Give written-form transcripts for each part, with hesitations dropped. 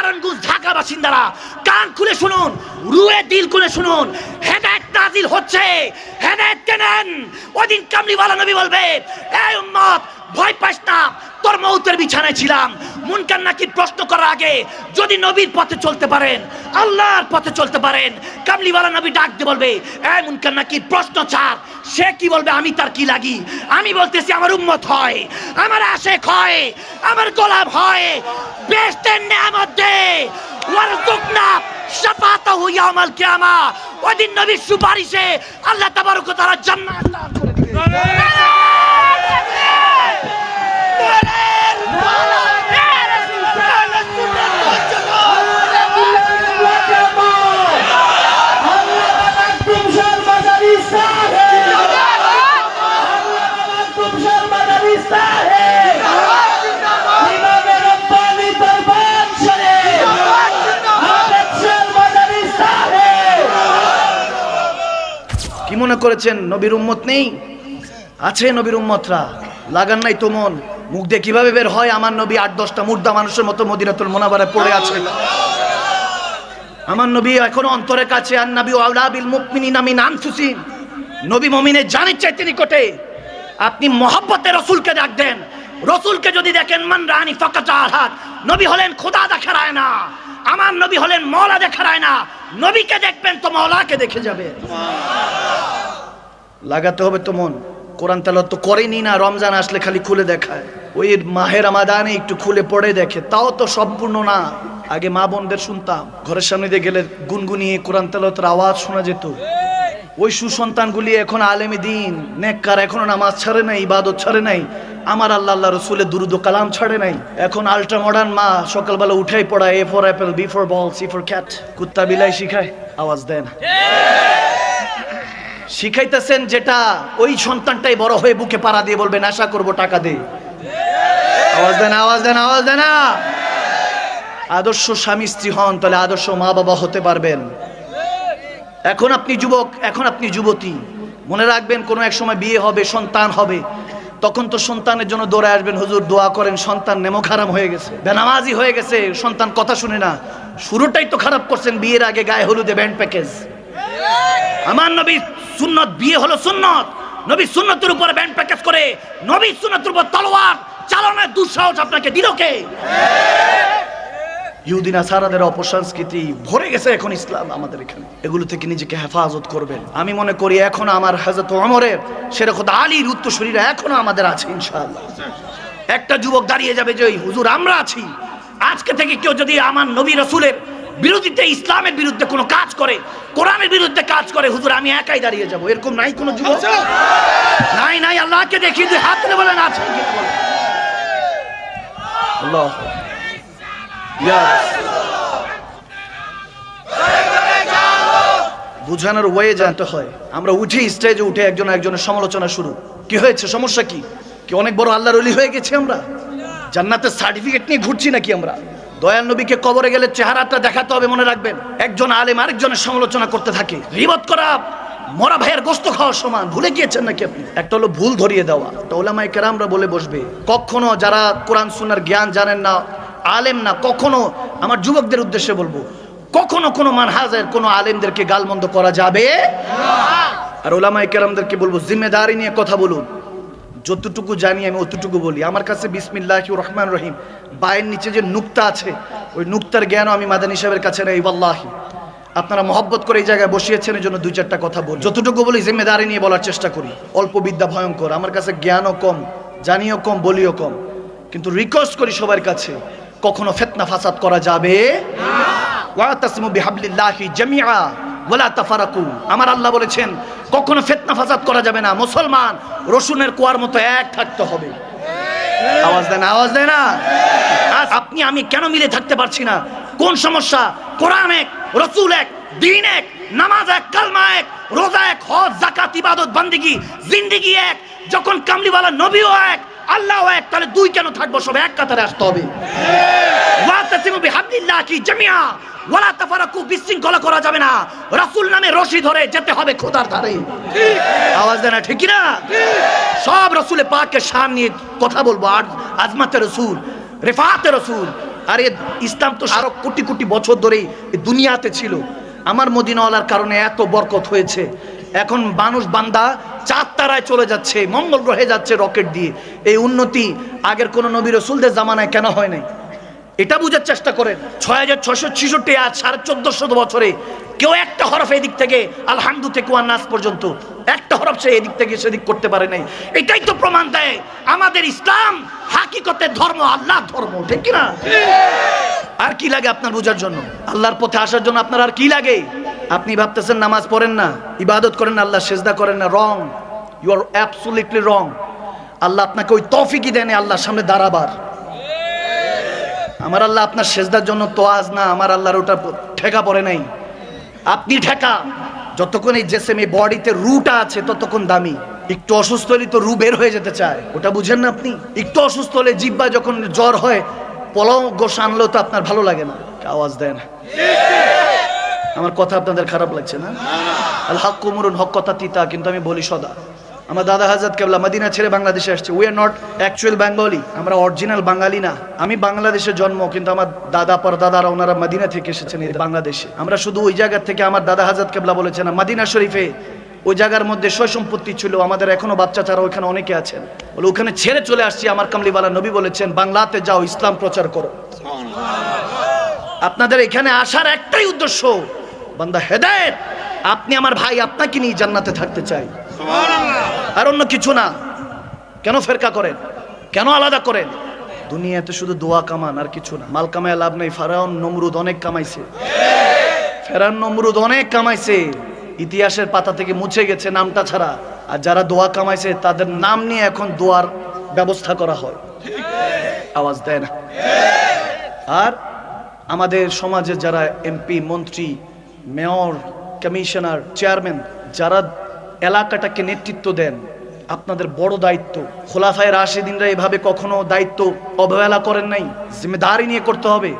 নারায়ণগঞ্জ ঢাকা বাসিন্দারা কান খুলে শুনুন, রুয়ে দিল খুলে শুনুন, হেদায়েত নাজিল হচ্ছে, হেদায়েত কেনেন। ওদিন কামলিওয়ালা নবী বলবে, এই উম্মত ভয় পাস না, তোর মউতের বিছানায় ছিলাম। মুনকার নাকির প্রশ্ন করার আগে যদি নবীর পথে চলতে পারেন, আল্লাহর পথে চলতে পারেন, কামলিওয়ালা নবী ডাক দিয়ে বলবে, এই মুনকার নাকির প্রশ্ন ছাড়। সে কি বলবে? আমি তার কি লাগি? আমি বলতেছি আমার উম্মত হয়, আমার আশেক হয়, আমার গোলাম হয়, বেহেশতের নেয়ামত দে, ওয়ারযুকনা শাফাতাহু ইয়াউমাল কিয়ামা। ওইদিন নবীর সুপারিশে আল্লাহ তাবারক ওয়া তাআলা জান্নাত দান করে দিবেন। কি মনে করেছেন নবীর উম্মত নেই? আছে নবীর উম্মতরা, লাগান নাই তো মন। মুখ দিয়ে কিভাবে বের হয়, আমার নবী 8-10টা মুর্দা মানুষের মতো মদিনাতুল মুনাওয়ারায় পড়ে আছে। আমার নবী এখনো অন্তরের কাছে। আর নবী আউলা বিল মুমিনিনা মিন আনফুসিহিম, নবী মুমিনের জানের চাইতে নিকটে। আপনি মহব্বতে রসুলকে ডাক দেন। রসুলকে যদি দেখেন, মান রানি ফাকাত আহাদ, নবী হলেন খোদা দেখার আয়না, আমার নবী হলেন মওলা দেখার আয়না। নবীকে দেখবেন তো মওলাকে দেখে যাবে। লাগাতে হবে তো মন। কোরআন তেলাওয়াত তো করেনি না, রমজান আসলে খালি খুলে দেখায়। ওই মাহে রমাদানে একটু খুলে পড়ে দেখে, তাও তো সম্পূর্ণ না। আগে মা বোনদের শুনতাম, ঘরের সামনে দিয়ে গেলে গুনগুনিয়ে কোরআন তেলাওয়াতের আওয়াজ শোনা যেত। ওই সুসন্তানগুলি এখন আলেমে দিন, নেককার, এখনো নামাজ ছাড়ে নাই, ইবাদত ছাড়ে নাই, আমার আল্লাহ রসুলের দুরুদ ও কালাম ছাড়ে নাই। এখন আল্ট্রা মডার্ন মা সকালবেলা উঠাই পড়ায়, A for apple, B for ball, C for cat, কুত্তা বিলাই শিখায়, আওয়াজ দেন। শিখাইতেছেন যেটা, ওই সন্তানটাই বড় হয়ে বুকে পাড়া দিয়ে বলবে নেশা করবো, টাকা দে। আওয়াজ দেন, আওয়াজ দেন, আওয়াজ দেন না। আদর্শ স্বামী স্ত্রী হন, তাহলে আদর্শ মা বাবা হতে পারবেন। এখন আপনি যুবক, এখন আপনি যুবতী, মনে রাখবেন কোনো এক সময় বিয়ে হবে, সন্তান হবে, তখন তো সন্তানের জন্য দৌড়ে আসবেন, হুজুর দোয়া করেন, সন্তান নেমক হারাম হয়ে গেছে, বেনামাজি হয়ে গেছে, সন্তান কথা শুনে না। শুরুটাই তো খারাপ করছেন, বিয়ের আগে গায়ে হলুদে ব্যান্ড প্যাকেজ। আমার নবী সুন্নত, বিয়ে হলো সুন্নত, নবী সুন্নতের উপরে ব্যান্ড প্যাকেজ করে, নবী সুন্নতের উপর তলোয়ার চালানোর দুঃসাহস আপনাকে দিল কে? ইহুদি নাসারাদের অপসংস্কৃতি ভরে গেছে এখন ইসলাম আমাদের এখানে। এগুলো থেকে নিজেকে হেফাজত করবেন। আমি মনে করি এখনো আমার হযরত ওমরের, শেরখুদ আলীর উত্তরসূরিরা এখনো আমাদের আছে ইনশাআল্লাহ। একটা যুবক দাঁড়িয়ে যাবে যে হুজুর আমরা আছি। আজকে থেকে কেউ যদি আমার নবী রাসূলের বিরোধিতে, ইসলামের বিরুদ্ধে কোনো কাজ করে, কোরআনের বিরুদ্ধে কাজ করে, হুজুর আমি একাই দাঁড়িয়ে যাব, এরকম নাই কোনো যুবক? নাই, নাই। আল্লাহকে দেখিয়ে দিয়ে হাত তুলে বলেন আছে কি বলেন? আল্লাহ বুঝানোর ওয়ে জানতে হয়। আমরা উঠি স্টেজে, উঠে একজন একজনের সমালোচনা শুরু। কি হয়েছে, সমস্যা কি? কি অনেক বড় আল্লাহর ওলি হয়ে গেছি আমরা? জান্নাতের সার্টিফিকেট নিয়ে ঘুরছি নাকি আমরা? দয়াল নবীকে কবরে গেলে চেহারাটা দেখাতে হবে, মনে রাখবেন। একজন আলেম আরেকজনের সমালোচনা করতে থাকে, গীবত করা মরা ভাইয়ের গোশত খাওয়ার সমান। ভুলে গিয়েছেন নাকি আপনি? একটা হলো ভুল ধরিয়ে দেওয়া, তো ওলামায়ে কেরামরা বলে বসবে। কখনো যারা কোরআন সুন্নাহর জ্ঞান জানেন না, আলেম না, কখনো আমার যুবকদের উদ্দেশ্যে বলবো, কখনো কোনো মানহাজের কোনো আলেমদেরকে গালমন্দ করা যাবে না। আর ওলামায়ে কেরামদেরকে বলবো, জিম্মেদারি নিয়ে কথা বলুন। যতটুকু জানি আমি অতটুকু বলি। আমার কাছে বিসমিল্লাহির রহমানির রহিম বায়ের নিচে যে নুক্তা আছে, ওই নুক্তার জ্ঞানও আমি মাদানী সাহেবের কাছে নেই। ওয়াল্লাহি আপনারা মহব্বত করে এই জায়গায় বসিয়েছেন, এই জন্য 2-4টা কথা বলি। যতটুকু বলি জিম্মেদারি নিয়ে বলার চেষ্টা করি। অল্প বিদ্যা ভয়ঙ্কর, আমার কাছে জ্ঞানও কম, জানিও কম, বলিও কম, কিন্তু রিকোয়েস্ট করি সবার কাছে, কখনো ফিতনা ফাসাদ করা যাবে না। ওয়াতাসিমু বিহাবলিল্লাহি জামিআ ওয়ালা তাফারাকু। আমার আল্লাহ বলেছেন কখনো ফিতনা ফাসাদ করা যাবে না। মুসলমান রসুনের কুয়ার মতো এক থাকতে হবে। আওয়াজ দেন, আওয়াজ দেন না। আপনি আমি কেন মিলে থাকতে পারছি না? কোন সমস্যা? কোরআন এক, রসুল এক, দিন এক, নামাজ এক, কালমা এক, রোজা এক, হজ যাকাত ইবাদত বান্দিগি জিন্দেগি এক। যখন কামলিওয়ালা নবীও এক, আল্লাহও এক, তাহলে দুই কেন থাকবো? সব এক কাতারে আসতে হবে। ওয়াতাসিমু বিহাবলিল্লাহি জামিআ ওয়ালা তাফারাকু। বিশৃঙ্খলা করা যাবে না। রাসূল নামে রশি ধরে যেতে হবে খোদার ধারে। আওয়াজ দেন না, ঠিক না? সব রাসূলে পাকের শান নিয়ে কথা বলবো। আর আজমাতে রাসূল, রিফাতে রাসূল, আর এই ইসলাম তো আরো কোটি কোটি বছর ধরে দুনিয়াতে ছিল। আমার মদিনাওয়ালার কারণে এত বরকত হয়েছে। এখন মানুষ বান্দা চাঁদ তারায় চলে যাচ্ছে, মঙ্গল গ্রহে যাচ্ছে রকেট দিয়ে। এই উন্নতি আগের কোন নবী রাসূলদের জামানায় কেন হয় নাই? এটা বুঝার চেষ্টা করেন। 6666 আজ 1450 বছরে কেউ একটা হরফ এদিক থেকে আলহামদু থেকে ওয়ান নাস পর্যন্ত একটা হরফ সে এদিক থেকে সেদিক করতে পারে নাই। এটাই তো প্রমাণ দেয় আমাদের ইসলাম হাকিকতের ধর্ম, আল্লাহর ধর্ম, ঠিক কি না? আর কি লাগে আপনার বোঝার জন্য? আল্লাহর পথে আসার জন্য আপনার আর কি লাগে? আপনি ভাবতেছেন নামাজ পড়েন না, ইবাদত করেন না, আল্লাহ সেজদা করেন না। রং, ইউ আর অ্যাবসলিউটলি রং। আল্লাহ আপনাকে ওই তৌফিকই দেন আল্লাহর সামনে দাঁড়াবার। আমার আল্লাহ আপনার সেজদার জন্য তোয়াজ না, আমার আল্লাহর ওটা ঠেকা পড়ে নাই। আপনি ঠেকা। যতক্ষণ এই জেসেমে বডিতে রুটা আছে ততক্ষণ দামি। একটু অসুস্থ হলে তো রু বের হয়ে যেতে চায়, ওটা বুঝেন না আপনি? একটু অসুস্থ হলে জিহ্বা যখন জ্বর হয়, পোলাও গোশ আনলেও তো আপনার ভালো লাগে না, আওয়াজ দেয় না। আমার কথা আপনাদের খারাপ লাগছে না? আল হক কুমরুন, হক কথা তিতা, কিন্তু আমি বলি সদা। আমার দাদা হযরত কেবলা মদিনা ছেড়ে বাংলাদেশে আসছে। We are not actual Bengali, আমরা অরিজিনাল বাঙালি না। আমি বাংলাদেশে জন্ম, কিন্তু আমার দাদা পরদাদারা ওনারা মদিনা থেকে এসেছেন এই বাংলাদেশে। আমরা শুধু ওই জায়গা থেকে, আমার দাদা হযরত কেবলা বলেছেন মদিনা শরীফে ওই জায়গার মধ্যে সয় সম্পত্তি ছিল, আমাদের এখনো বাচ্চা ছাড়া ওইখানে অনেকে আছেন। বলে ওখানে ছেড়ে চলে আসছি। আমার কামলিওয়ালা নবী বলেছেন বাংলাতে যাও, ইসলাম প্রচার করো। আপনাদের এখানে আসার একটাই উদ্দেশ্য, বান্দা হেদায়েত। আপনি আমার ভাই, আপনাকে নিয়ে জান্নাতে থাকতে চাই, আর অন্য কিছু না। কেন ফেরকা করেন? কেন আলাদা করেন? দুনিয়াতে শুধু দোয়া কামান, আর কিছু না। মাল কামায় লাভ নেই। ফেরাউন নমরুদ অনেক কামাইছে, ফেরাউন নমরুদ অনেক কামাইছে, ইতিহাসের পাতা থেকে মুছে গেছে নামটা ছাড়া। আর যারা দোয়া কামাইছে তাদের নাম নিয়ে এখন দোয়ার ব্যবস্থা করা হয়, আওয়াজ দেয় না। আর আমাদের সমাজে যারা এমপি, মন্ত্রী, মেয়র, কমিশনার, চেয়ারম্যান, যারা এলাকাটাকে নেতৃত্ব দেন, আপনাদের বড় দায়িত্ব। খোলাফায়ে রাশিদিনরা এভাবে কখনো দায়িত্ব অবহেলা করেন নাই। জিম্মেদারি নিয়ে করতে হবে,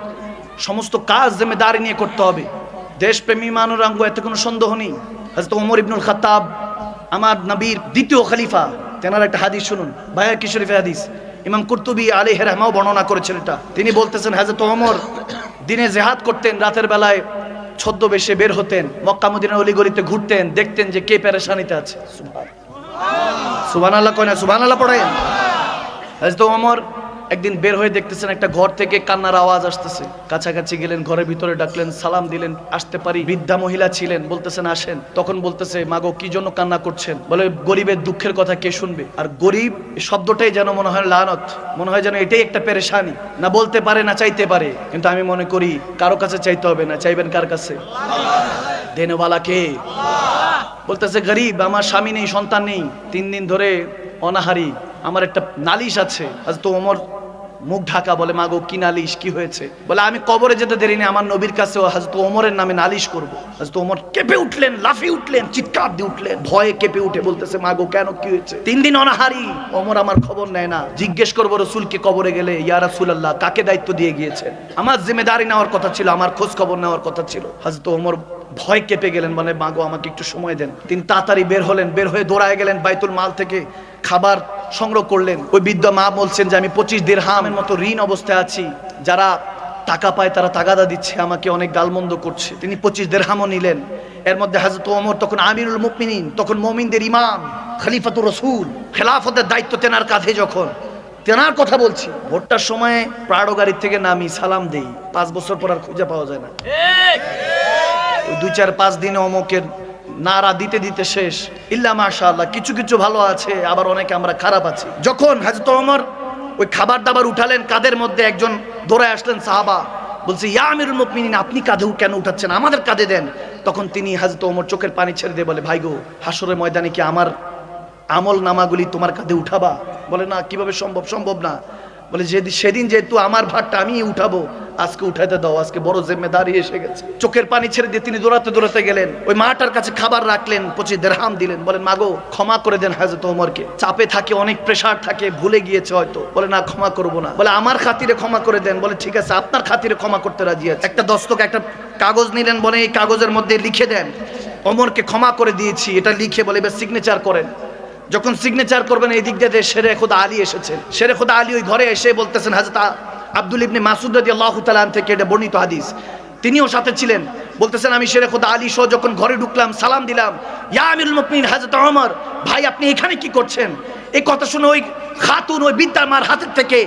সমস্ত কাজ জিম্মেদারি নিয়ে করতে হবে। দেশপ্রেমী মানুরাঙ্গ, এতে কোনো সন্দেহ নেই। হযরত ওমর ইবনুল খাত্তাব, আমার নবীর দ্বিতীয় খলিফা, তেনার একটা হাদিস শুনুন, বায়াকি শরীফে হাদিস। ইমাম কুরতুবী আলাইহি রাহমাও বর্ণনা করেছেন এটা। তিনি বলতেছেন হযরত ওমর দিনে জিহাদ করতেন, রাতের বেলায় ছদ্মবেশে বের হতেন, মক্কা মদিনার অলিগলিতে ঘুরতেন, দেখতেন যে কে পেরেশানিতে আছে। সুবহানাল্লাহ কয় না? সুবহানাল্লাহ পড়েন। হযরত ওমর একদিন বের হয়ে দেখতেছেন একটা ঘর থেকে কান্নার আওয়াজ আসতেছে। কাছাকাছি গেলেন, ঘরের ভিতরে ডাকলেন, সালাম দিলেন, আসতে পারি? বৃদ্ধা মহিলা ছিলেন, বলতেছেন আসেন। তখন বলতেছে মাগো কি জন্য কান্না করছেন? বলে গরিবের দুঃখের কথা কে শুনবে? আর গরিব শব্দটাই যেন মনে হয় লানত, মনে হয় যেন এটাই একটা পেরেশানি। না বলতে পারে না চাইতে পারে, কিন্তু আমি মনে করি কারো কাছে চাইতে হবে না। চাইবেন কার কাছে? দেনওয়ালা কে? বলতেছে গরিব, আমার স্বামী নেই, সন্তান নেই, 3 দিন ধরে অনাহারি, আমার একটা নালিশ আছে। হযরত ওমর মুখ ঢাকা, বলে মাগো কি নালিশ, কি হয়েছে? বলে আমি কবরে যেতে দেরি নেই, আমার নবীর কাছে হযরত ওমরের নামে নালিশ করব। হযরত ওমর কেঁপে উঠলেন, লাফিয়ে উঠলেন, চিৎকার দিয়ে উঠলেন, ভয়ে কেঁপে উঠে বলতেছে মাগো কেন, কি হয়েছে? 3 দিন অনাহারি, ওমর আমার খবর নেয় না। জিজ্ঞেস করবো রাসূলকে কবরে গেলে, ইয়া রাসূলুল্লাহ কাকে দায়িত্ব দিয়ে গিয়েছেন? আমার জিম্মেদারি নেওয়ার কথা ছিল, আমার খোঁজ খবর নেওয়ার কথা ছিল। হযরত ওমর ভয় কেঁপে গেলেন, বলে মাগো আমাকে একটু সময় দেন। তিনি তাড়াতাড়ি বের হলেন, বের হয়ে দৌড়ায় গেলেন বাইতুল মাল থেকে খাবার সংগ্রহ করলেন। ওই বৃদ্ধ মা বলছেন যে আমি 25 দিরহামের মতো ঋণ অবস্থায় আছি, যারা টাকা পায় তারা তাগাদা দিচ্ছে, আমাকে অনেক গালমন্দ করছে। তিনি 25 দিরহামও নিলেন। এর মধ্যে হযরত ওমর তখন আমিরুল মুমিনিন, তখন মুমিনদের ইমাম, খলিফাতুর রাসূল, খেলাফতের দায়িত্ব তেনার কাঁধে। যখন তেনার কথা বলছি, ভোটটার সময় প্রাড়ো গাড়ি থেকে নামি, সালাম দেই, 5 বছর পর আর খুঁজে পাওয়া যায় না। 2-4-5 দিনে অমকের নারা দিতে দিতে শেষ। ইল্লা মাশাআল্লাহ, কিছু কিছু ভালো আছে, আবার অনেকে আমরা খারাপ আছি। যখন হযরত ওমর ওই খাবার দাবার উঠালেন, কাদের মধ্যে একজন দৌড়ায় আসলেন সাহাবা, বলছে ইয়া আমিরুল মুমিনিন, আপনি কাঁধে কেন উঠাচ্ছেন, আমাদের কাঁধে দেন। তখন তিনি হযরত ওমর চোখের পানি ছেড়ে দিয়ে বলে ভাই গো, হাসরের ময়দানে কি আমার আমল নামাগুলি তোমার কাঁধে উঠাবা? বলে না, কিভাবে সম্ভব? সম্ভব না। বলে সেদিন যেহেতু আমার ভারটা আমি উঠাবো, আজকে উঠাইতে দাও, আজকে বড় জিম্মেদারি এসে গেছে। চোখের পানি ছেড়ে দিয়ে তিনি দৌড়াতে দৌড়াতে গেলেন, ওই মাটার কাছে খাবার রাখলেন, 25 দিরহাম দিলেন, বলেন মাগো ক্ষমা করে দেন হযরত ওমরকে, চাপে থাকে, অনেক প্রেসার থাকে, ভুলে গিয়েছে হয়তো। বলে না, ক্ষমা করবো না। বলে আমার খাতিরে ক্ষমা করে দেন। বলে ঠিক আছে, আপনার খাতিরে ক্ষমা করতে রাজি আছে। একটা দস্তক, একটা কাগজ নিলেন, বলে এই কাগজের মধ্যে লিখে দেন ওমরকে ক্ষমা করে দিয়েছি, এটা লিখে বলে এবার সিগনেচার করেন। যখন সিগনেচার করবেন, এই দিক দিয়ে শেরে খোদা আলী এসেছেন। শেরে খোদা আলী ওই ঘরে এসে বলতেছেন হযরত আব্দুল ইবনে মাসউদ রাদিয়াল্লাহু তাআলা থেকে এটা বর্ণিত হাদিস, তিনিও সাথে ছিলেন। বলতেছেন আমি শেরে খোদা আলী সহ যখন ঘরে ঢুকলাম, সালাম দিলাম, ইয়া আমিরুল মুমিনিন হযরত ওমর, ভাই আপনি এখানে কি করছেন? এই কথা শুনে ওই খাতুন ওই বিদ্যার মার হাতের থেকে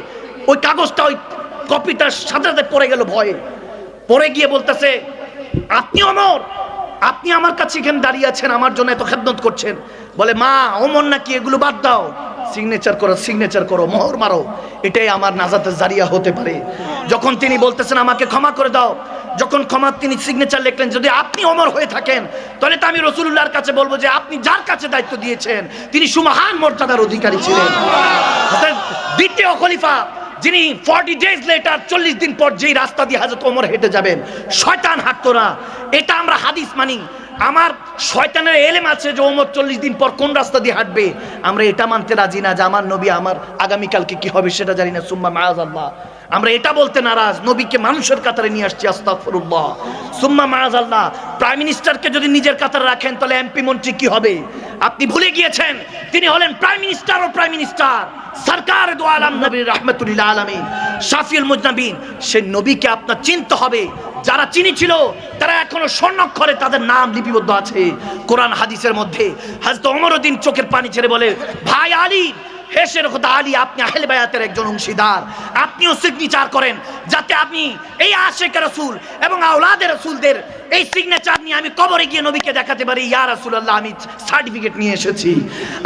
ওই কাগজটা ওই কপিটার সাথে সাথে পড়ে গেল ভয়ে। পড়ে গিয়ে বলতেছে, আপনি ওমর, আপনি আমার কাছে এখানে দাঁড়িয়ে আছেন, আমার জন্য এত খেদমত করছেন। বলে মা ওমর নাকি, এগুলো বাদ দাও, সিগনেচার করো, মোহর মারো, এটাই আমার নাজাতের জারিয়া হতে পারে। যখন তিনি বলতেছেন আমাকে ক্ষমা করে দাও, যখন ক্ষমা তিনি সিগনেচার লিখলেন, যদি আপনি ওমর হয়ে থাকেন তাহলে তো আমি রাসূলুল্লাহর কাছে বলবো যে আপনি যার কাছে দায়িত্ব দিয়েছেন তিনি সুমহান মর্যাদার অধিকারী ছিলেন। দ্বিতীয় খলিফা যিনি 40 days later 40 দিন পর যেই রাস্তা দিয়ে হযরত ওমর হেঁটে যাবেন, শয়তান হাঁটতো না, এটা আমরা হাদিস মানি। আমার শয়তানের এলেম আছে যে ওমর 40 দিন পর কোন রাস্তা দিয়ে হাঁটবে, আমরা এটা মানতে রাজি না যে আমার নবী আমার আগামীকালকে কি হবে সেটা জানি না, সুম্মা মাআযাল্লাহ। আমরা এটা বলতে নারাজ, নবীকে মানুষের কাতারে নিয়ে আসছি, আস্তাগফিরুল্লাহ, সুম্মা মাআযাল্লাহ। প্রাইম মিনিস্টারকে যদি নিজের কাতারে রাখেন তাহলে এমপি মন্ত্রী কি হবে? আপনি ভুলে গিয়েছেন তিনি হলেন প্রাইম মিনিস্টার ও প্রাইম মিনিস্টার সরকার দু আলম নবী রাহমাতুল আলামিন শাফিউল মুজনাবিন। সেই নবীকে আপনার চিনতে হবে। যারা চিনেছিল তারা এখনো স্বর্ণাক্ষরে তাদের নাম লিপিবদ্ধ আছে কোরআন হাদিসের মধ্যে। হযরত ওমর উদ্দিন চোখের পানি ছেড়ে বলে, ভাই আলী, হে শের খোদা আলী, আপনি আহলে বায়াতের একজন অংশীদার, আপনিও সিগনেচার করেন যাতে আপনি এই আশিকে রাসূল এবং আওলাদে রাসূলদের এই সিগনেচার নিয়ে আমি কবরে গিয়ে নবীকে দেখাতে পারি, ইয়া রাসূলুল্লাহ আমি সার্টিফিকেট নিয়ে এসেছি,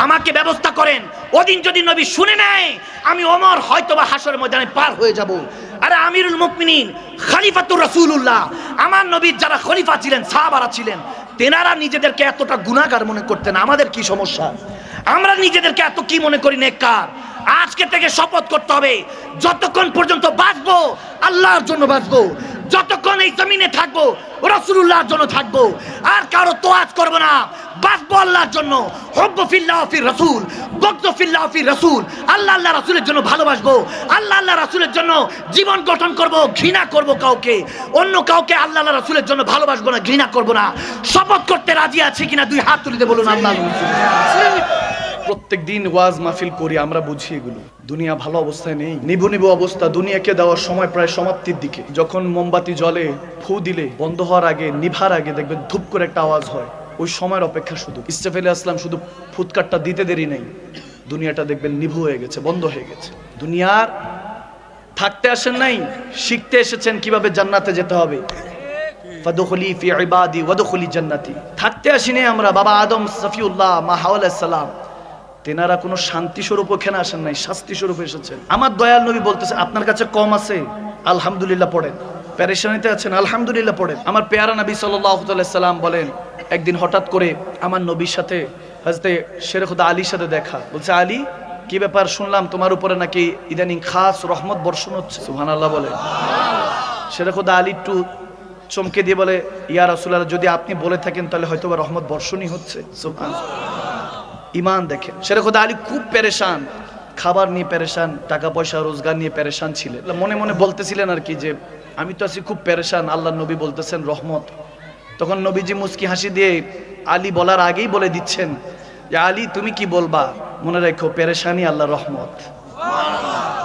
আমাকে ব্যবস্থা করেন। ওদিন যদি নবী শুনে নেয় আমি ওমর হয়তোবা হাসরের ময়দানে পার হয়ে যাব। আরে আমিরুল মুমিনিন খলিফাতুর রাসূলুল্লাহ, আমার নবীর যারা খলিফা ছিলেন, সাহাবারা ছিলেন, তেনারা নিজেদেরকে এতটা গুনাহগার মনে করতেন। আমাদের কি সমস্যা? আমরা নিজেদেরকে এত কি মনে করি নেককার? আজকে থেকে শপথ করতে হবে, যতক্ষণ পর্যন্ত বাঁচবো আল্লাহর জন্য বাঁচবো, যতক্ষণ এই জমিনে থাকবো রাসূলুল্লাহর জন্য থাকবো, আর কারো তোয়াজ করবো না, বাঁচবো আল্লাহর জন্য। হুব্বু ফিল্লাহ ফির রাসূল, বুগযু ফিল্লাহ ফির রাসূল। আল্লাহ আল্লাহ রাসূলের জন্য ভালোবাসবো, আল্লাহ আল্লাহ রাসূলের জন্য জীবন গঠন করব, ঘৃণা করব কাউকে, অন্য কাউকে আল্লাহ আল্লাহ রাসূলের জন্য ভালোবাসবো না, ঘৃণা করব না। শপথ করতে রাজি আছি কিনা দুই হাত তুলে বলুন আল্লাহ। প্রত্যেক দিন ওয়াজ মাহফিল করি, আমরা বুঝি এগুলো। দুনিয়া ভালো অবস্থায় নেই, নিভু নিভু অবস্থা। দুনিয়াকে দেওয়ার সময় প্রায় সমাপ্তির দিকে। যখন মোমবাতি জ্বলে, ফু দিলে বন্ধ হওয়ার আগে, নিভার আগে দেখবেন ধুপ করে একটা আওয়াজ হয়, ওই সময়ের অপেক্ষা শুধু। ইসরাফিল আলাইহিস সালাম শুধু ফুৎকারটা দিতে দেরি নেই, দুনিয়াটা দেখবেন নিভু হয়ে গেছে, বন্ধ হয়ে গেছে। দুনিয়ার থাকতে আসেন নাই, শিখতে এসেছেন কিভাবে জান্নাতে যেতে হবে। ফাদখুলি ফি ইবাদি ওয়াদখুলি জান্নাতি। থাকতে আসিনি আমরা। বাবা আদম, সফিউল্লাহ, মা হাওয়া আলাইহিস সালাম, তেনারা কোনো শান্তি স্বরূপ ওখানে আসেন নাই, শাস্তি স্বরূপ এসেছেন। আমার দয়াল নবী বলতেছে আপনার কাছে কম আছে, আলহামদুলিল্লাহ পড়েন। পেরেশানিতে আছেন, আলহামদুলিল্লাহ পড়েন। আমার পেয়ারা নবী সাল্লাল্লাহু আলাইহি সাল্লাম বলেন, একদিন হঠাৎ করে আমার নবীর সাথে হযরতে শের খোদা আলীর সাথে দেখা। বলছে, আলী কি ব্যাপার, শুনলাম তোমার উপরে নাকি ইদানিং খাস রহমত বর্ষণ হচ্ছে। সুবহানাল্লাহ বলে। শের খোদা আলী একটু চমকে দিয়ে বলে, ইয়া রাসূলুল্লাহ, যদি আপনি বলে থাকেন তাহলে হয়তো রহমত বর্ষণই হচ্ছে। সুবহানাল্লাহ, ইমান দেখেন। শের খোদা আলী খুব পেরেশান, খাবার নিয়ে পেরেশান, টাকা পয়সা রোজগার নিয়ে পেরেশান ছিলেন। মনে মনে বলতেছিলেন আর কি যে আমি তো আছি খুব পেরেশান, আল্লাহ নবী বলতেছেন রহমত। তখন নবীজি মুস্কি হাসি দিয়ে আলী বলার আগেই বলে দিচ্ছেন যে আলী তুমি কি বলবা, মনে রেখো পেরেশানি আল্লাহ রহমত।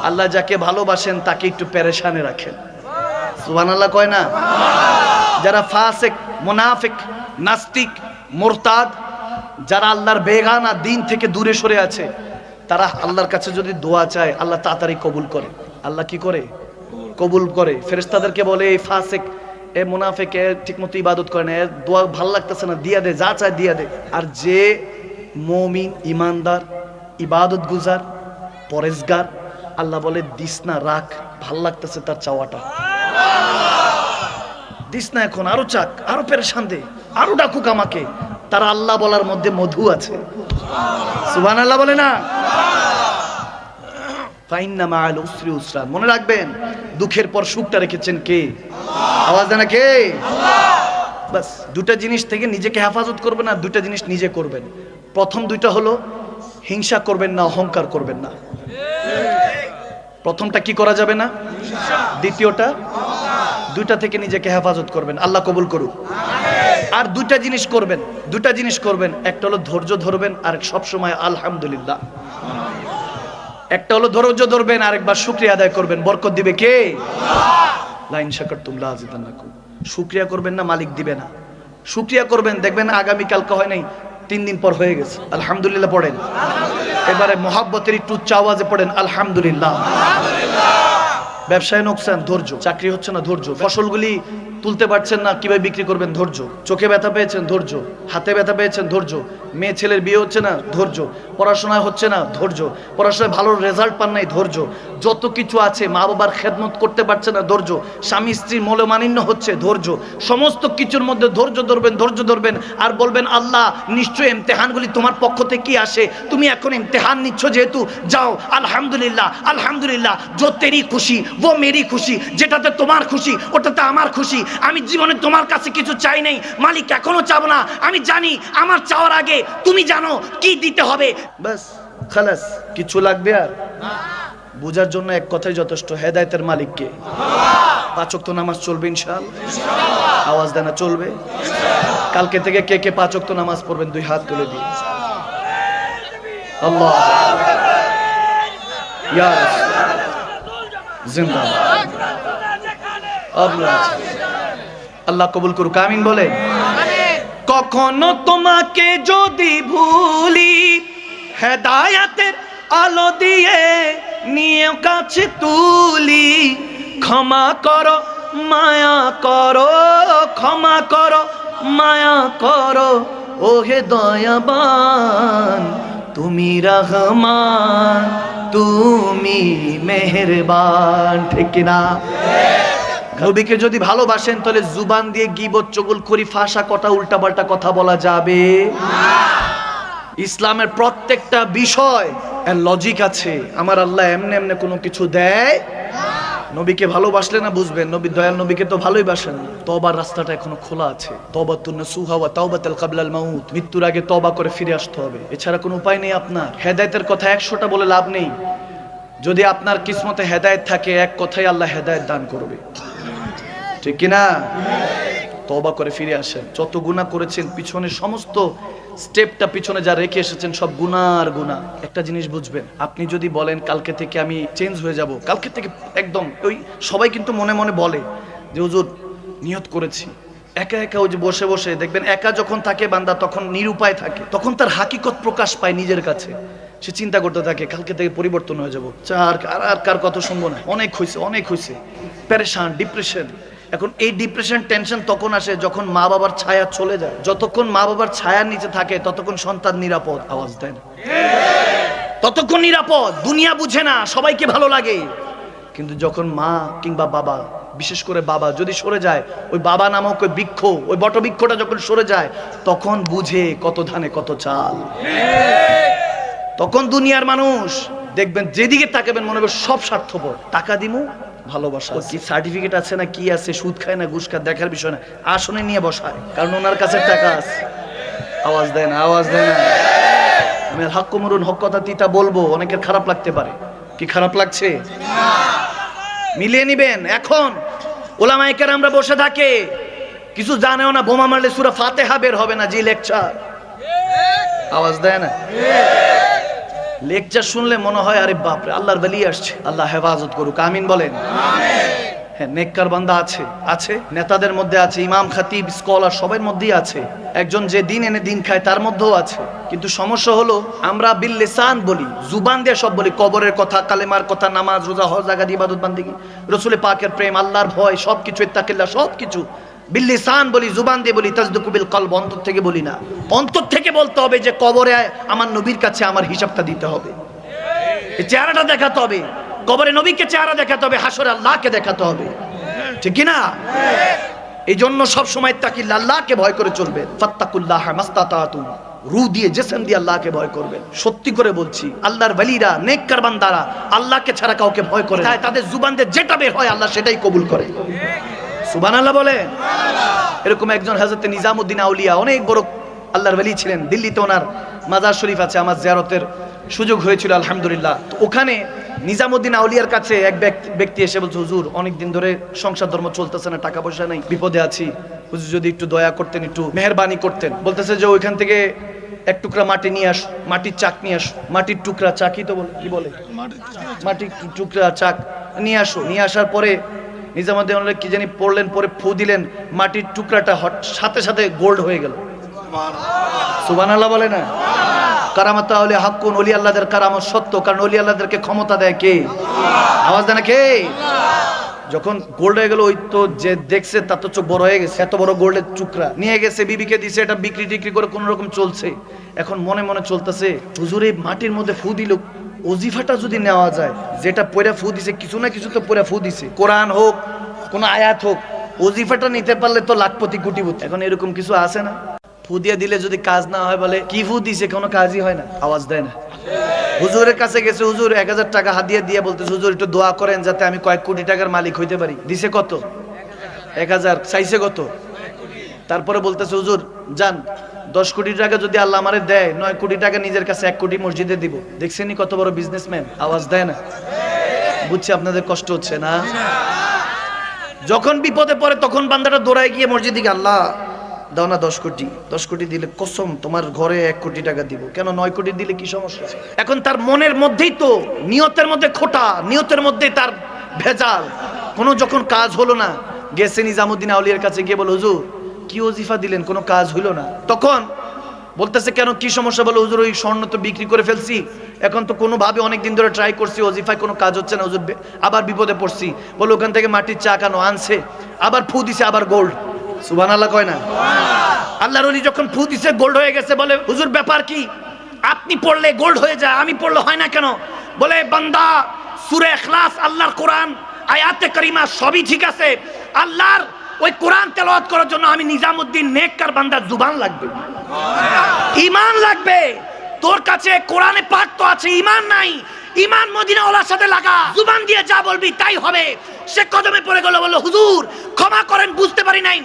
আল্লাহ যাকে ভালোবাসেন তাকে একটু পেরেশানে রাখেন। সুবহানাল্লাহ কয় না? যারা ফাসিক, মুনাফিক, নাস্তিক, মুরতাদ, যারা আল্লাহর বেগানা দিন থেকে দূরে সরে আছে, তারা আল্লাহর কাছে যদি দোয়া চায় আল্লাহ তাড়াতাড়ি কবুল করে। আল্লাহ কি করে? কবুল করে। ফেরেশতাদেরকে বলে এই ফাসিক, এ মুনাফিক, এ ঠিকমতো ইবাদত করে না, এর দোয়া ভালো লাগতেছে না, দিয়া দে, যা চায় দিয়া দে। আর যে মুমিন, ইমানদার, ইবাদত গুজার, পরেজগার, আল্লাহ বলে দিস না, রাখ, ভাল লাগতেছে তার চাওয়াটা, দিস না, এখন আরো চাক, আরো পেরেশান দে, আরো ডাকুক আমাকে। তারা আল্লাহ বলার মধ্যে মধু আছে। সুবহানাল্লাহ বলে না? ফাইন্না মাআল উসরি ইউসরা। মনে রাখবেন, দুঃখের পর সুখটা রেখেছেন কে? আওয়াজ দেন কে? বাস দুটা জিনিস থেকে নিজেকে হেফাজত করবেন, আর দুটা জিনিস নিজে করবেন। প্রথম দুইটা হলো হিংসা করবেন না, অহংকার করবেন না। প্রথমটা কি করা যাবে না, দ্বিতীয়টা, দুইটা থেকে নিজেকে হেফাজত করবেন। আল্লাহ কবুল করুক। আর দুইটা জিনিস করবেন, দুইটা জিনিস করবেন, একটা হলো ধৈর্য ধরবেন, আর সব সময় আলহামদুলিল্লাহ। একটা হলো ধৈর্য ধরবেন, আরেকবার শুকরিয়া আদায় করবেন। বরকত দিবে কে? লা ইন শাকারতুম লা আযিদান্নাকুম। শুকরিয়া করবেন না, মালিক দিবে না। শুকরিয়া করবেন, দেখবেন আগামী কালকে হয় নাই, 3 দিন পর হয়ে গেছে। আলহামদুলিল্লাহ পড়েন। এবারে মোহাব্বতের একটু উচ্চ আওয়াজে পড়েন আলহামদুলিল্লাহ। ব্যবসায় নোকসান, ধৈর্য। চাকরি হচ্ছে না, ধৈর্য। ফসলগুলি তুলতে পারছেন না, কিভাবে বিক্রি করবেন, ধৈর্য। চোখে ব্যথা পেয়েছেন, ধৈর্য। হাতে ব্যথা পেয়েছেন, ধৈর্য। মেয়ে ছেলের বিয়ে হচ্ছে না, ধৈর্য। পড়াশোনা হচ্ছে না, ধৈর্য। পড়াশোনায় ভালো রেজাল্ট পান নাই, ধৈর্য। যত কিছু আছে, মা বাবার খেদমত করতে পারছে না, ধৈর্য। স্বামী স্ত্রীর মলমালিন্য হচ্ছে, ধৈর্য। সমস্ত কিছুর মধ্যে ধৈর্য ধরবেন, ধৈর্য ধরবেন। আর বলবেন আল্লাহ নিশ্চয়ই ইমতিহানগুলি তোমার পক্ষ থেকে আসে, তুমি এখন ইমতিহান নিচ্ছ যেহেতু, যাও আলহামদুলিল্লাহ আলহামদুলিল্লাহ, যো তেরি খুশি वो मेरी খুশি, যেটাতে তোমার খুশি ওটাতে আমার খুশি। আমি জীবনে তোমার কাছে কিছু চাই নাই মালিক, এখনো চাবো না। আমি জানি আমার চাওয়ার আগে তুমি জানো কি দিতে হবে। বাস খালাস, কিছু লাগবে আর বুঝার জন্য এক কথাই যথেষ্ট, হেদায়েতের মালিক কে? 5 ওয়াক্ত নামাজ চলবে ইনশাআল্লাহ? আওয়াজ দেনা চলবে? কালকে থেকে কে কে 5 ওয়াক্ত নামাজ পড়বেন 2 হাত তুলে দিন। আল্লাহ ইয়া জিন্দাবাদ। আল্লাহ কবুল করুক, আমিন বলে। কখনো তোমাকে যদি ভুলি, হেদায়েতের আলো দিয়ে নিয়ে কাছে তুলি, ক্ষমা করো মায়া করো, ক্ষমা করো মায়া করো, ও হে দয়াবান তুমি রহমান, তুমি মেহেরবান। ঠিক না? নবীকে যদি ভালোবাসেন তাহলে জুবান দিয়ে গীবত, চুগলখড়ি, ফাঁসা কথা, উল্টাপাল্টা কথা বলা যাবে না। ইসলামের প্রত্যেকটা বিষয় এর লজিক আছে। আমার আল্লাহ এমনি এমনি কোনো কিছু দেয়। নবীকে ভালোবাসলে না বুঝবেন, নবী দয়াল নবীকে তো ভালোই বাসেন। তওবার রাস্তাটা এখনো খোলা আছে। তাওবাতুন নাসুহা ওয়া তাওবাতুল ক্বাবলাল মাউত। মৃত্যুর আগে তওবা করে ফিরে আসতে হবে, এছাড়া কোনো উপায় নেই আপনার। হেদায়েতের কথা 100টা বলে লাভ নেই। যদি আপনার কিসমতে হেদায়েত থাকে, এক কথাই আল্লাহ হেদায়েত দান করবে। ঠিক কি না? তওবা করে ফিরে আসেন। যত গুনাহ করেছেন পিছনে, সমস্ত স্টেপটা পিছনে যা রেখে এসেছেন সব গুনার গুনাহ। একটা জিনিস বুঝবেন, আপনি যদি বলেন কালকে থেকে আমি চেঞ্জ হয়ে যাব, কালকে থেকে একদম, ওই সবাই কিন্তু মনে মনে বলে যে হুজুর নিয়ত করেছি। একা একা ওই যে বসে বসে দেখবেন, একা যখন থাকে বান্দা তখন নিরুপায় থাকে, তখন তার হাকিকত প্রকাশ পায় নিজের কাছে। সে চিন্তা করতে থাকে কালকে থেকে পরিবর্তন হয়ে যাবো, আর কার কথা শুনবো না, অনেক হয়েছে অনেক হয়েছে, প্যারেশান, ডিপ্রেশন। এখন এই ডিপ্রেশন, টেনশন তখন আসে যখন মা বাবার ছায়া চলে যায়। যতক্ষণ মা বাবার ছায়ার নিচে থাকে ততক্ষণ সন্তান নিরাপদ। আওয়াজ দেন, ততক্ষণ নিরাপদ। দুনিয়া বুঝে না, সবাইকে ভালো লাগে। কিন্তু যখন মা কিংবা বাবা, বিশেষ করে বাবা যদি সরে যায়, ওই বাবা নামক ওই বৃক্ষ, ওই বটবৃক্ষটা যখন সরে যায়, তখন বুঝে কত ধানে কত চাল। তখন দুনিয়ার মানুষ দেখবেন যেদিকে তাকাবেন মনে হবে সব স্বার্থপর। টাকা দিমু, ভালোবাসা কি সার্টিফিকেট আছে না কি আছে, সুদ খায় না ঘুষ খায় দেখার বিষয় না, আসনে নিয়ে বসায়, কারণ ওনার কাছে টাকা আছে। আওয়াজ দেয় না, আওয়াজ দেয় না। আমি হক মরুন, হক কথা তিতা বলবো, অনেকের খারাপ লাগতে পারে। কি খারাপ লাগছে? মিলিয়ে নিবেন। এখন ওলামায়ে কেরামরা বসে থাকে, কিছু জানেও না, বোমা মারলে সূরা ফাতিহা বের হবে না। যে লেকচার, আওয়াজ দেয় না, লেকচার শুনলে মনে হয় আরে বাপরে আল্লাহর ওলি আসছে। আল্লাহ হেফাজত করুক, আমিন বলেন। হ্যাঁ, নেককার বান্দা আছে, আছে নেতাদের মধ্যে আছে, ইমাম খাতিব স্কলার সবার মধ্যেই আছে। একজন যে দিন এনে দিন খায় তার মধ্যেও আছে। কিন্তু সমস্যা হলো আমরা বিল লিসান বলি, জুবান দিয়ে সব বলি, কবরের কথা, কালেমার কথা, নামাজ রোজা হজ জাকাত ইবাদত বান্দেগি, রাসূল পাকের প্রেম, আল্লাহর ভয়, সবকিছু, ইত্তাকিল্লাহ, সবকিছু বিল লিসান বলি, জুবান দিয়ে বলি। তাসদুকু বিল কলব, অন্তর থেকে বলি না। অন্তর থেকে বলতে হবে যে কবরে আমার নবীর কাছে আমার হিসাবটা দিতে হবে, এই চেহারাটা দেখাতে হবে। কবরে নবীকে চেহারা দেখাতে হবে, হাসরে আল্লাহকে দেখাতে হবে। ঠিক কি না? এই জন্য সব সময় তাকিল্লাহ, আল্লাহকে ভয় করে চলবেন। ফাত্তাকুল্লাহ মাস্তাতাতুম, রূহ দিয়ে জিসম দিয়ে আল্লাহকে ভয় করবেন। সত্যি করে বলছি, আল্লাহর ওলিরা, নেককার বান্দারা আল্লাহকে ছাড়া কাউকে ভয় করে না। তাদের জুবান দিয়ে যেটা বের হয় আল্লাহ সেটাই কবুল করে। সুবহানাল্লাহ বলেন। এরকম একজন হযরত নিজামউদ্দিন আউলিয়া, অনেক বড় আল্লাহর ওলি ছিলেন। দিল্লিতে ওনার মাজার শরীফ আছে, আমার জিয়ারতের সুযোগ হয়েছিল আলহামদুলিল্লাহ। তো ওখানে নিজামউদ্দিন আউলিয়ার কাছে এক ব্যক্তি এসে বলছে, হুজুর অনেক দিন ধরে সংসার ধর্ম চলতেছে না, টাকা পয়সা নাই, বিপদে আছি, হুজুর যদি একটু দয়া করতেন, একটু মেহেরবানি করতেন। বলতেছে যে ওইখান থেকে এক টুকরা মাটি নিয়ে আসো, মাটির চাক নিয়ে আসো, মাটির টুকরা চাকই তো বলে, কি বলে, মাটির টুকরা চাক নিয়ে আসো। নিয়ে আসার পরে নিজামুদ্দিন আউলিয়া কি জানি পড়লেন, পরে ফু দিলেন, মাটির টুকরাটা সাথে সাথে গোল্ড হয়ে গেল। সুবহানাল্লাহ বলে না? কারামাত আউলিয়া হাক্কুন, ওলি আল্লাহদের কারামত সত্য, কারণ ওলি আল্লাহদেরকে ক্ষমতা দেয় কে? আওয়াজ দেয় না কে? যখন গোল্ড হয়ে গেল, ওই তো যে দেখছে তার তো চোখ বড় হয়ে গেছে, এত বড় গোল্ডের টুকরা নিয়ে গেছে, বিবিকে দিছে, এটা বিক্রি টিক্রি করে কোন রকম চলছে। এখন মনে মনে চলতেছে, হুজুর এই মাটির মধ্যে ফু দিল, ওজিফাটা যদি নেওয়া যায়, যেটা পয়রা ফু দিছে, কিছু না কিছু তো পয়রা ফু দিছে, কোরআন হোক, কোন আয়াত হোক, ওজিফাটা নিতে পারলে তো লাখপতি কোটিপতি। এখন এরকম কিছু আছে না? ফু দিয়ে দিলে যদি কাজ না হয়, বলে কি ফু দিছে, কোনো কাজই হয় না, আওয়াজ দেয় না। হুজুরের কাছে গেছে, হুজুর 1000 টাকা হাদিয়া দিয়ে বলতেছে, হুজুর একটু দোয়া করেন যাতে আমি কয়েক কোটি টাকার মালিক হইতে পারি। দিছে কত? 1000। চাইছে কত? তারপরে বলতেছে, হুজুর যান, 10 কোটি টাকা যদি আল্লাহ আমারে দেয়, 9 কোটি টাকা নিজের কাছে 1 কোটি মসজিদে দিব। দেখছেনি কত বড় বিজনেসম্যান? আওয়াজ দেয় না? বুঝছি আপনাদের কষ্ট হচ্ছে না? যখন বিপদে পড়ে তখন বান্দাটা দৌড়ায় গিয়ে মসজিদে গিয়ে, আল্লাহ দাও না 10 কোটি, 10 কোটি দিলে কসম তোমার ঘরে 1 কোটি টাকা দিব। কেন 9 কোটি দিলে কি সমস্যা? এখন তার মনের মধ্যেই তো, নিয়তের মধ্যে খোটা, নিয়তের মধ্যে তার ভেজাল। কোনো যখন কাজ হলো না, গেছে নিজামুদ্দিন আউলিয়ার কাছে গিয়ে বলে, হুজুর কি ওজিফা দিলেন, কোনো কাজ হইল না। তখন বলতেছে, কেন কি সমস্যা? বলে, হুজুর ওই স্বর্ণ তো বিক্রি করে ফেলছি, এখন তো কোনোভাবে অনেকদিন ধরে ট্রাই করছি, ওজিফায় কোনো কাজ হচ্ছে না হুজুর, আবার বিপদে পড়ছি। বলে, ওখান থেকে মাটির চাক আনছে, আবার ফু দিছে, আবার গোল্ড। সুবহানাল্লাহ কয় না? আল্লাহর ওলি যখন ফু দিছে, গোল্ড হয়ে গেছে। বলে, হুজুর ব্যাপার কি? আপনি পড়লে গোল্ড হয়ে যায়, আমি পড়লে হয় না কেন? বলে, বান্দা সূরা ইখলাস, আল্লাহর কোরআন, আয়াতে কারিমা সবই ঠিক আছে, আল্লাহর ওই কোরআন তেলাওয়াত করার জন্য আমি নিজামুদ্দিন নেককার বান্দার জুবান লাগবে, ঈমান লাগবে। তোর কাছে কোরআনে পাক তো আছে, ঈমান নাই। ঈমান মদিনা ওয়ালার সাথে লাগা, জুবান দিয়ে যা বলবি তাই হবে। সে কদমে পড়ে গেল, বলল, হুজুর ক্ষমা করেন, বুঝতে পারি নাই,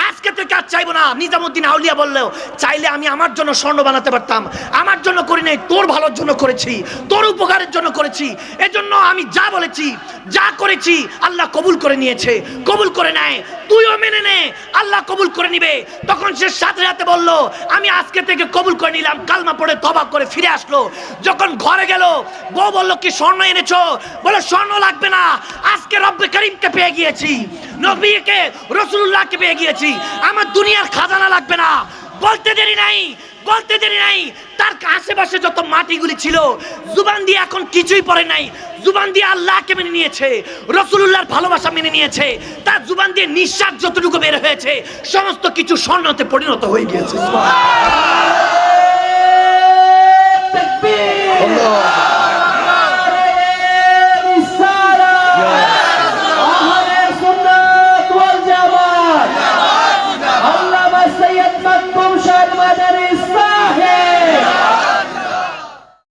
আজকে থেকে আর চাইবো না। নিজামুদ্দিন আউলিয়া বললেও, চাইলে আমি আমার জন্য স্বর্ণ বানাতে পারতাম, আমার জন্য করি নাই, তোর ভালোর জন্য করেছি, তোর উপকারের জন্য করেছি। এজন্য আমি যা বলেছি, যা করেছি, আল্লাহ কবুল করে নিয়েছে, কবুল করে নেয়, তুইও মেনে নে, আল্লাহ কবুল করে নিবে। তখন সে সাথে সাথে বলল, আমি আজকে থেকে কবুল করে নিলাম, কালমা পড়ে তওবা করে ফিরে আসলো। যখন ঘরে গেল, বউ বলল, কি স্বর্ণ এনেছো? বলে, স্বর্ণ লাগবে না, আজকে রব্বে করিমকে পেয়ে গিয়েছি, নবীকে রাসূলুল্লাহকে পেয়ে গিয়েছি, আমার দুনিয়ার খাজানা লাগবে না। বলতে দেরি নাই, বলতে দেরি নাই, তার আশেপাশে যত মাটিগুলি ছিল, জুবান দিয়ে এখন কিছুই পড়ে নাই, জুবান দিয়ে আল্লাহকে মেনে নিয়েছে, রাসূলুল্লাহর ভালোবাসা মেনে নিয়েছে, তার জুবান দিয়ে নিঃশ্বাস যতটুকু বের হয়েছে সমস্ত কিছু স্বর্ণতে পরিণত হয়ে গিয়েছে। আল্লামা সৈয়দ মাকতুম শাহ